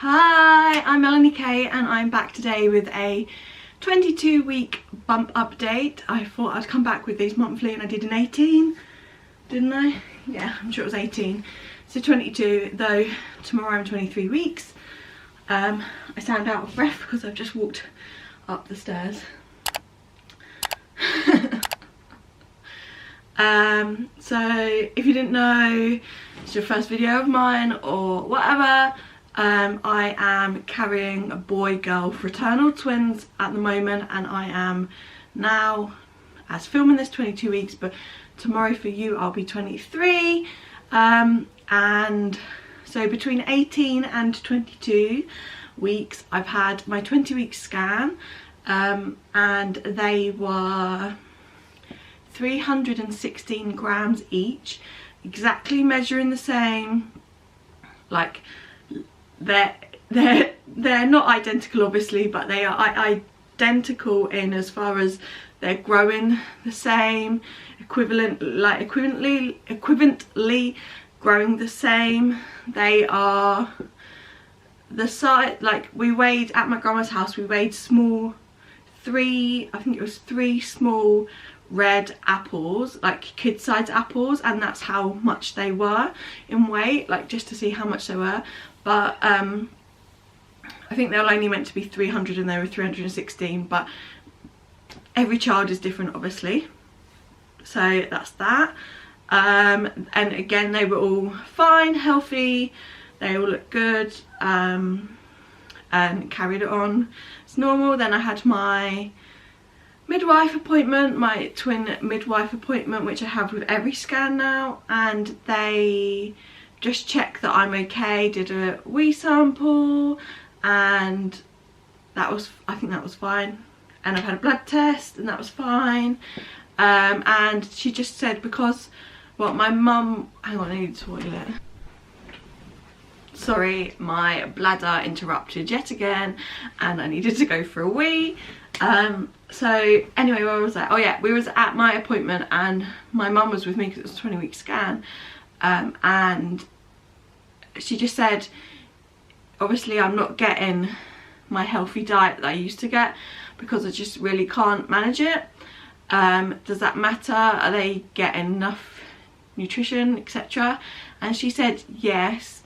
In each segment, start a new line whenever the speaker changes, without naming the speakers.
Hi, I'm Melanie Kate and I'm back today with a 22-week bump update. I thought I'd come back with these monthly and I did an 18, didn't I? Yeah, I'm sure it was 18. So 22, though tomorrow I'm 23 weeks. I sound out of breath because I've just walked up the stairs. So if you didn't know, it's your first video of mine or whatever. I am carrying a boy-girl fraternal twins at the moment, and I am now, as filming this, 22 weeks, but tomorrow for you I'll be 23. And so between 18 and 22 weeks I've had my 20-week scan, and they were 316 grams each, exactly measuring the same. Like they're not identical obviously, but they are identical in as far as they're growing the same, equivalently growing the same. They are the size, like we weighed at my grandma's house, we weighed three small red apples, like kid-sized apples, and that's how much they were in weight, like just to see how much they were. But I think they were only meant to be 300 and they were 316, but every child is different obviously, so that's that. And again, they were all fine, healthy, they all looked good, and carried it on as normal. Then I had my midwife appointment, my twin midwife appointment, which I have with every scan now, and they just checked that I'm okay, did a wee sample, and that was, I think that was fine. And I've had a blood test and that was fine. And she just said, because, well, my mum, hang on, I need the toilet. Sorry, my bladder interrupted yet again and I needed to go for a wee. So anyway, where was I? Oh yeah, we was at my appointment and my mum was with me because it was a 20-week scan. And she just said, obviously I'm not getting my healthy diet that I used to get because I just really can't manage it. Does that matter? Are they getting enough nutrition, etc.? And she said yes,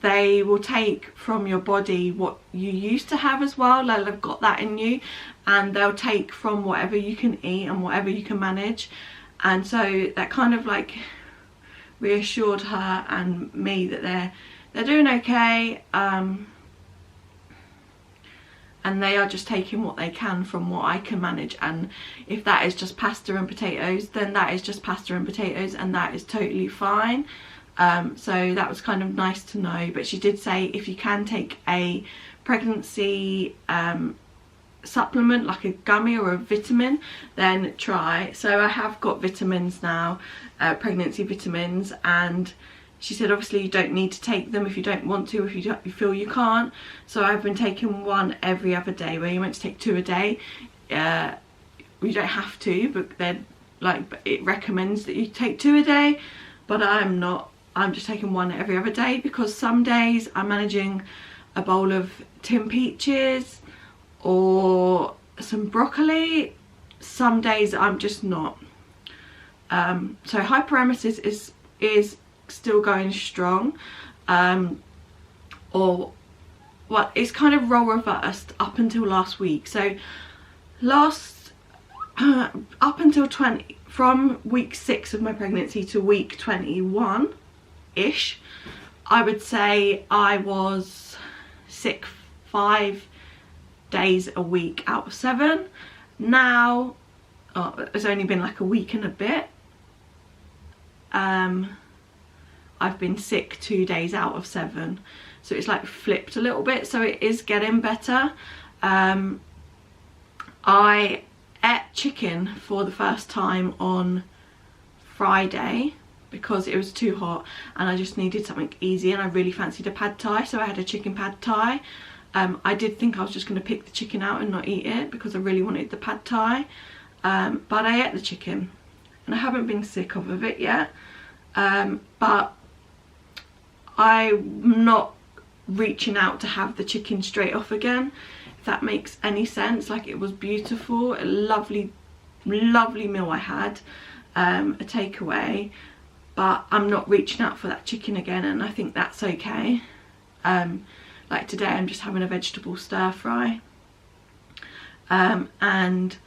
they will take from your body what you used to have as well, like they've got that in you, and they'll take from whatever you can eat and whatever you can manage. And so that kind of like reassured her and me that they're doing okay, and they are just taking what they can from what I can manage. And if that is just pasta and potatoes, then that is just pasta and potatoes, and that is totally fine. So that was kind of nice to know. But she did say if you can take a pregnancy supplement, like a gummy or a vitamin, then try. So I have got vitamins now, pregnancy vitamins, and she said obviously you don't need to take them if you don't want to, if you feel you can't. So I've been taking one every other day, where you're meant to take 2 a day. You don't have to, but they're like, it recommends that you take 2 a day, but I'm not. I'm just taking one every other day because some days I'm managing a bowl of tin peaches or some broccoli. Some days I'm just not. So hyperemesis is still going strong, or well, it's kind of role reversed up until last week. So up until from week 6 of my pregnancy to week 21 ish, I would say I was sick 5 days a week out of 7. Now it's only been like a week and a bit. I've been sick 2 days out of 7, so it's like flipped a little bit, so it is getting better. I ate chicken for the first time on Friday because it was too hot and I just needed something easy, and I really fancied a pad thai, so I had a chicken pad thai. I did think I was just going to pick the chicken out and not eat it because I really wanted the pad thai, but I ate the chicken and I haven't been sick of it yet. But I'm not reaching out to have the chicken straight off again, if that makes any sense. Like, it was beautiful, a lovely meal I had, a takeaway, but I'm not reaching out for that chicken again, and I think that's okay. Like today I'm just having a vegetable stir fry, and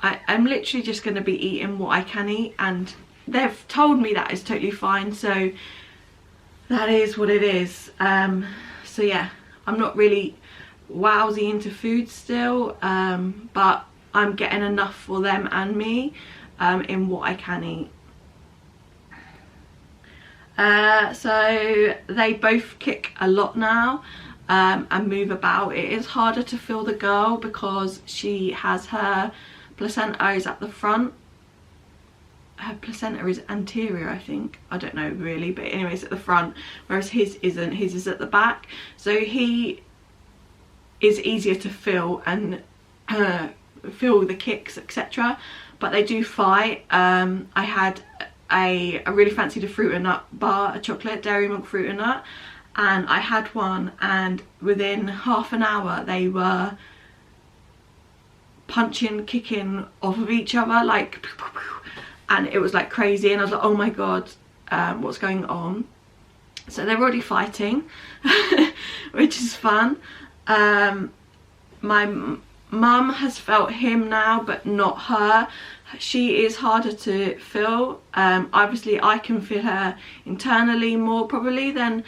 I'm literally just going to be eating what I can eat, and they've told me that is totally fine, so that is what it is. So yeah, I'm not really wowsy into food still, but I'm getting enough for them and me in what I can eat. So they both kick a lot now and move about. It is harder to feel the girl because she has her placenta is at the front. Her placenta is anterior, I think. I don't know really, but anyways, at the front, whereas his isn't. His is at the back. So he is easier to feel and feel the kicks, etc. But they do fight. I had I really fancied a fruit and nut bar, a chocolate dairy milk fruit and nut, and I had one, and within half an hour they were punching, kicking off of each other, like, and it was like crazy, and I was like, oh my god, what's going on? So they're already fighting, which is fun. My mum has felt him now, but not her. She is harder to feel. Obviously I can feel her internally more probably than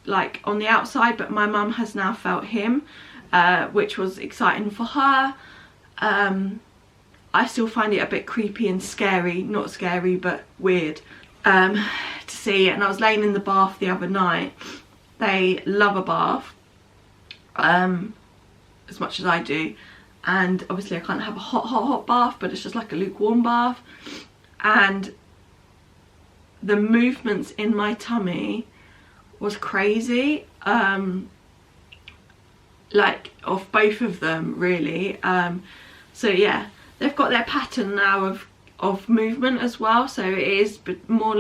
like on the outside, but my mum has now felt him, which was exciting for her. I still find it a bit creepy and scary, not scary but weird to see. And I was laying in the bath the other night. They love a bath as much as I do, and obviously I can't have a hot bath, but it's just like a lukewarm bath, and the movements in my tummy was crazy, like of both of them really. So yeah, they've got their pattern now of movement as well, so it is, but more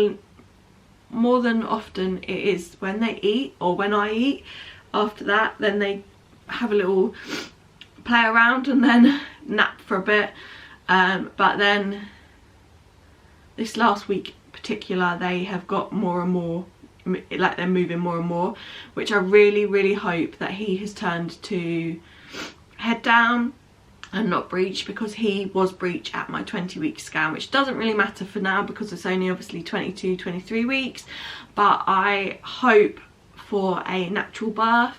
than often it is when they eat or when I eat. After that, then they have a little play around and then nap for a bit, but then this last week in particular they have got more and more, like they're moving more and more, which I really hope that he has turned to head down and not breech, because he was breech at my 20-week scan, which doesn't really matter for now because it's only obviously 22-23 weeks, but I hope for a natural birth.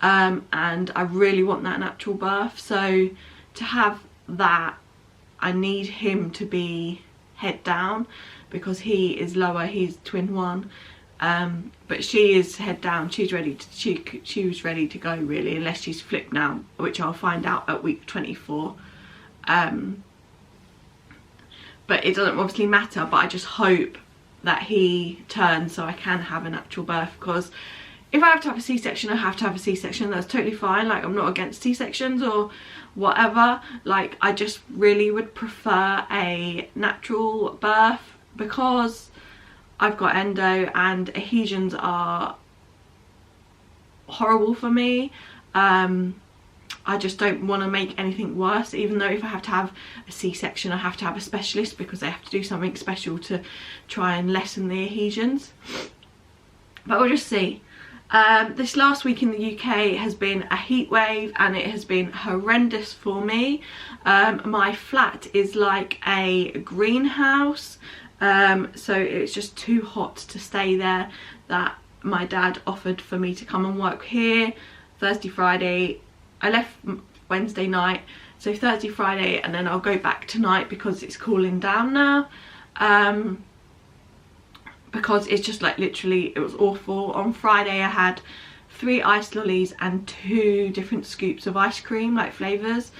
And I really want that natural birth, so to have that I need him to be head down because he is lower, he's twin 1, but she is head down. She's ready to, she was ready to go really, unless she's flipped now, which I'll find out at week 24. But it doesn't obviously matter, but I just hope that he turns so I can have a natural birth, because if I have to have a C-section, I have to have a C-section. That's totally fine. Like, I'm not against C-sections or whatever. Like, I just really would prefer a natural birth because I've got endo and adhesions are horrible for me. I just don't want to make anything worse, even though if I have to have a C-section, I have to have a specialist because they have to do something special to try and lessen the adhesions. But we'll just see. This last week in the UK has been a heat wave and it has been horrendous for me. My flat is like a greenhouse, so it's just too hot to stay there, that my dad offered for me to come and work here Thursday, Friday. I left Wednesday night, so Thursday, Friday, and then I'll go back tonight because it's cooling down now. Because it's just like literally, it was awful. On Friday I had 3 ice lollies and 2 different scoops of ice cream, like flavours,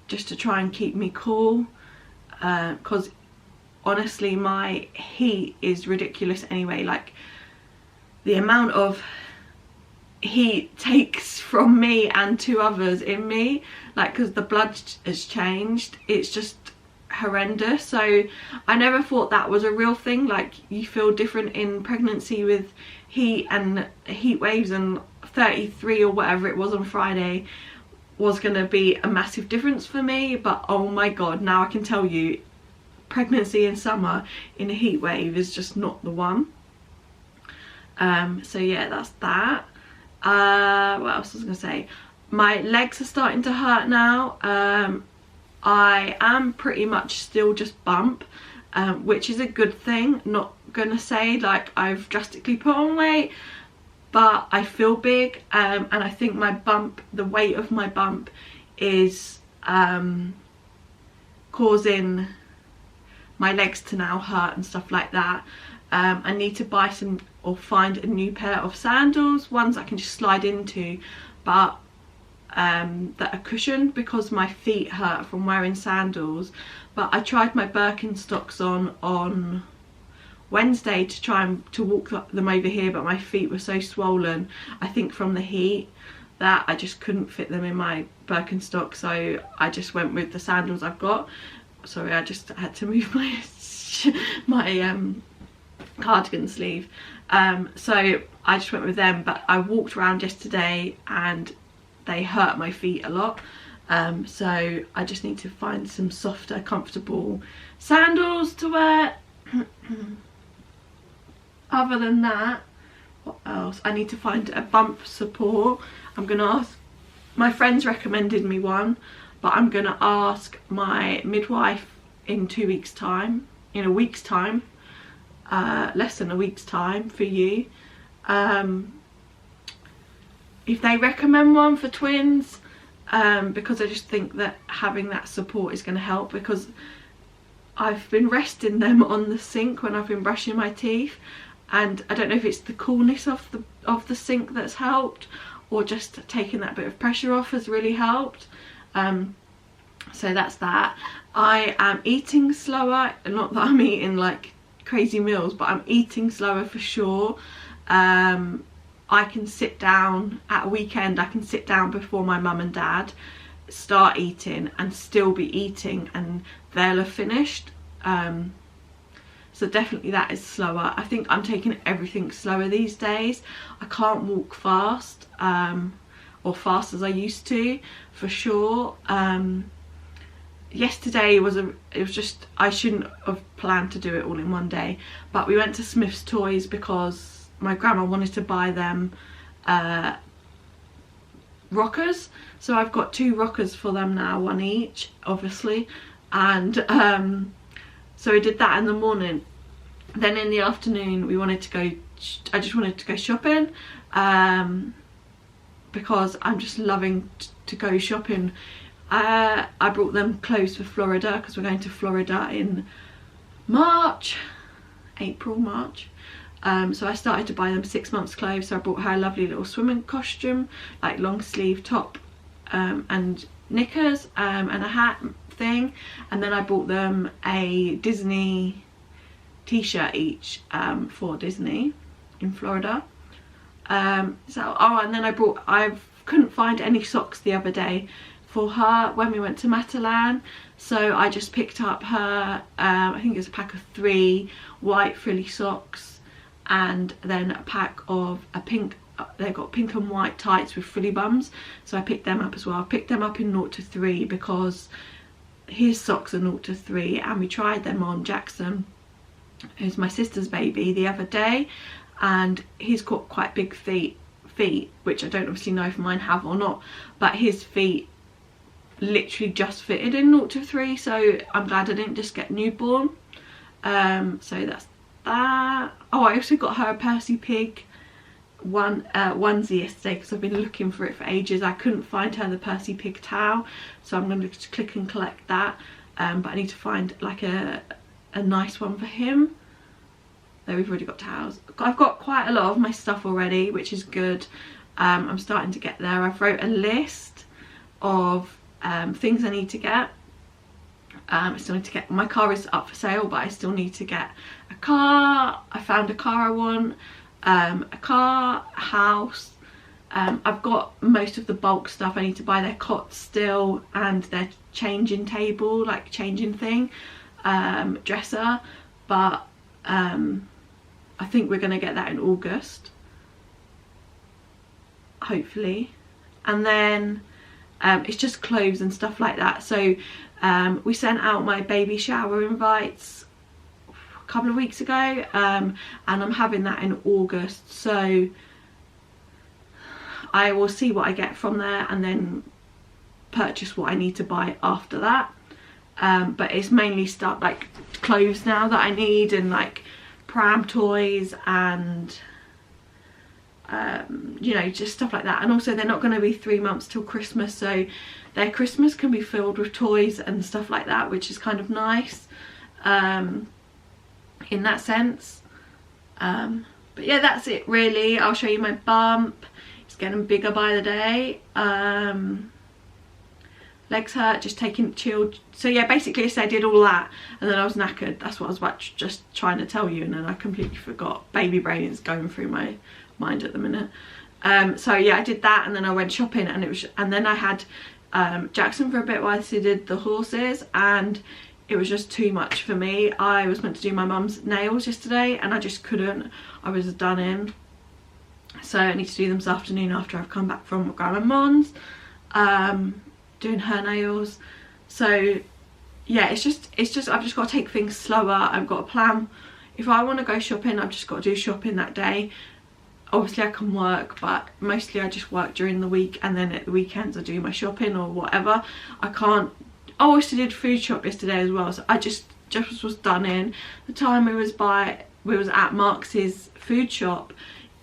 just to try and keep me cool, because honestly my heat is ridiculous anyway. Like, the amount of heat takes from me and 2 others in me, like, because the blood has changed, it's just horrendous. So I never thought that was a real thing, like you feel different in pregnancy with heat and heat waves and 33 or whatever it was on Friday was going to be a massive difference for me. But oh my god, now I can tell you, pregnancy in summer in a heat wave is just not the one. So yeah, that's that. What else was I going to say? My legs are starting to hurt now. I am pretty much still just bump, which is a good thing. Not gonna say like I've drastically put on weight, but I feel big, and I think my bump, the weight of my bump is causing my legs to now hurt and stuff like that. I need to buy some or find a new pair of sandals, ones I can just slide into, but that are cushioned, because my feet hurt from wearing sandals. But I tried my Birkenstocks on Wednesday to try and walk them over here, but my feet were so swollen, I think from the heat, that I just couldn't fit them in my Birkenstock, so I just went with the sandals I've got. Sorry, I just had to move my cardigan sleeve, so I just went with them. But I walked around yesterday and they hurt my feet a lot, so I just need to find some softer, comfortable sandals to wear. Other than that, what else? I need to find a bump support. I'm gonna ask, my friends recommended me one, but I'm gonna ask my midwife in 2 weeks time, in a week's time, less than a week's time for you, if they recommend one for twins, because I just think that having that support is going to help, because I've been resting them on the sink when I've been brushing my teeth, and I don't know if it's the coolness of the sink that's helped, or just taking that bit of pressure off has really helped. So that's that. I am eating slower, not that I'm eating like crazy meals, but I'm eating slower for sure. I can sit down at a weekend, I can sit down before my mum and dad start eating and still be eating, and they'll have finished. So definitely that is slower. I think I'm taking everything slower these days. I can't walk fast, or fast as I used to, for sure. Yesterday it was just, I shouldn't have planned to do it all in one day, but we went to Smith's Toys because my grandma wanted to buy them rockers, so I've got 2 rockers for them now, one each obviously, and so we did that in the morning. Then in the afternoon we wanted to go, I just wanted to go shopping, because I'm just loving to go shopping. I brought them clothes for Florida, because we're going to Florida in April, March. So I started to buy them 6 months clothes. So I bought her a lovely little swimming costume, like long sleeve top, and knickers, and a hat thing. And then I bought them a Disney t-shirt each, for Disney in Florida. And then I couldn't find any socks the other day for her when we went to Matalan, so I just picked up her, I think it was a pack of 3 white frilly socks, and then a pack of they've got pink and white tights with frilly bums, so I picked them up as well. I picked them up in 0 to 3 because his socks are 0 to 3, and we tried them on Jackson, who's my sister's baby, the other day, and he's got quite big feet, which I don't obviously know if mine have or not, but his feet literally just fitted in 0 to 3, so I'm glad I didn't just get newborn. So that's that. Oh, I also got her a Percy Pig onesie yesterday, because I've been looking for it for ages. I couldn't find her the Percy Pig towel, so I'm going to click and collect that, but I need to find like a nice one for him. There, we've already got towels. I've got quite a lot of my stuff already, which is good. I'm starting to get there. I've wrote a list of things I need to get. I still need to get, my car is up for sale, but I still need to get a car. I found a car I want, a car, a house. I've got most of the bulk stuff. I need to buy their cots still, and their changing table, like changing thing, dresser, but I think we're going to get that in August. hopefully. And then it's just clothes and stuff like that. So we sent out my baby shower invites a couple of weeks ago, and I'm having that in August, so I will see what I get from there and then purchase what I need to buy after that. But it's mainly stuff like clothes now that I need, and like pram toys and you know, just stuff like that. And also they're not going to be 3 months till Christmas, so their Christmas can be filled with toys and stuff like that, which is kind of nice in that sense. But yeah, that's it really. I'll show you my bump. It's getting bigger by the day. Legs hurt, just taking it chilled. So yeah, basically I did all that and then I was knackered. That's what I was about just trying to tell you, and then I completely forgot. Baby brain is going through my mind at the minute. So yeah, I did that and then I went shopping, and then I had Jackson for a bit whilst he did the horses, and it was just too much for me. I was meant to do my mum's nails yesterday and I just couldn't. I was done in, so I need to do them this afternoon after I've come back from Grandma Mon's doing her nails. So yeah, it's just I've just got to take things slower. I've got a plan. If I want to go shopping, I've just got to do shopping that day. Obviously I can work, but mostly I just work during the week, and then at the weekends I do my shopping or whatever. I can't. I also did food shop yesterday as well, so I just was done in. The time we was at Marks's food shop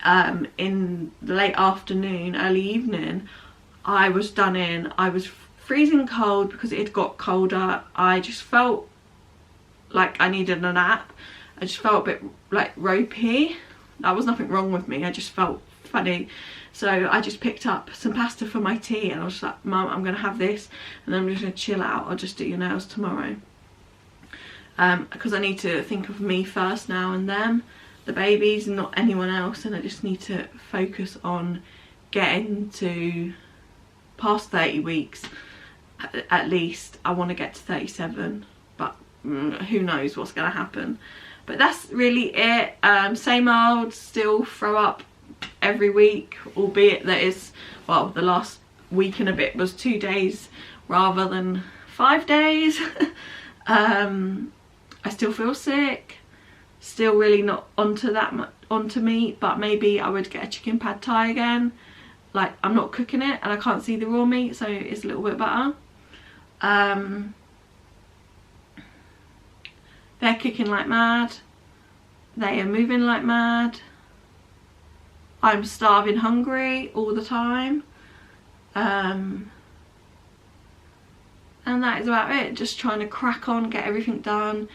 in the late afternoon, early evening, I was done in. I was freezing cold because it had got colder. I just felt like I needed a nap. I just felt a bit like ropey. There was nothing wrong with me, I just felt funny. So I just picked up some pasta for my tea and I was just like, Mum, I'm gonna have this and then I'm just gonna chill out. I'll just do your nails tomorrow. Because I need to think of me first now and them, the babies, and not anyone else, and I just need to focus on getting to past 30 weeks at least. I want to get to 37, but who knows what's gonna happen. But that's really it. Same old, still throw up every week, albeit that is, well, the last week and a bit was 2 days rather than 5 days. I still feel sick, still really not onto meat, but maybe I would get a chicken pad thai again. Like, I'm not cooking it and I can't see the raw meat, so it's a little bit better. They're kicking like mad. They are moving like mad. I'm starving hungry all the time. And that is about it. Just trying to crack on, get everything done,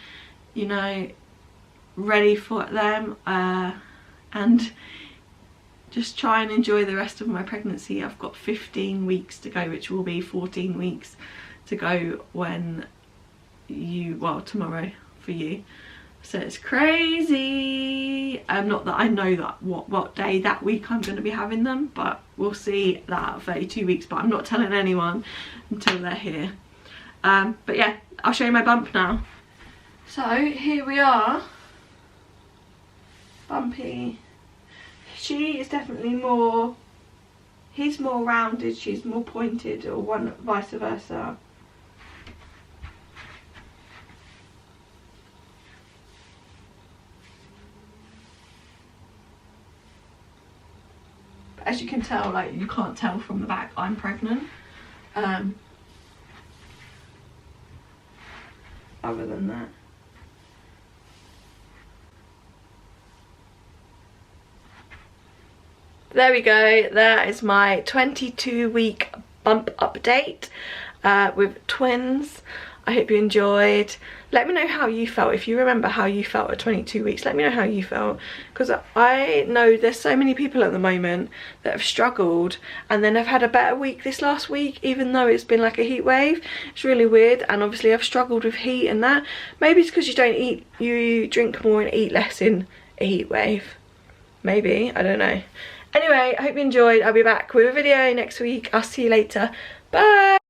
you know, ready for them. And just try and enjoy the rest of my pregnancy. I've got 15 weeks to go, which will be 14 weeks to go when well, tomorrow for you. So it's crazy. Not that I know that what day that week I'm going to be having them, but we'll see that at 32 weeks, but I'm not telling anyone until they're here. But yeah, I'll show you my bump now. So here we are. Bumpy. She is definitely more, he's more rounded, she's more pointed, or vice versa. But as you can tell, like, you can't tell from the back I'm pregnant. Other than that. There we go, that is my 22-week bump update with twins. I hope you enjoyed. Let me know how you felt. If you remember how you felt at 22 weeks, let me know how you felt, because I know there's so many people at the moment that have struggled and then have had a better week this last week, even though it's been like a heat wave. It's really weird, and obviously I've struggled with heat and that. Maybe it's because you drink more and eat less in a heat wave. Maybe, I don't know. Anyway, I hope you enjoyed. I'll be back with a video next week. I'll see you later. Bye!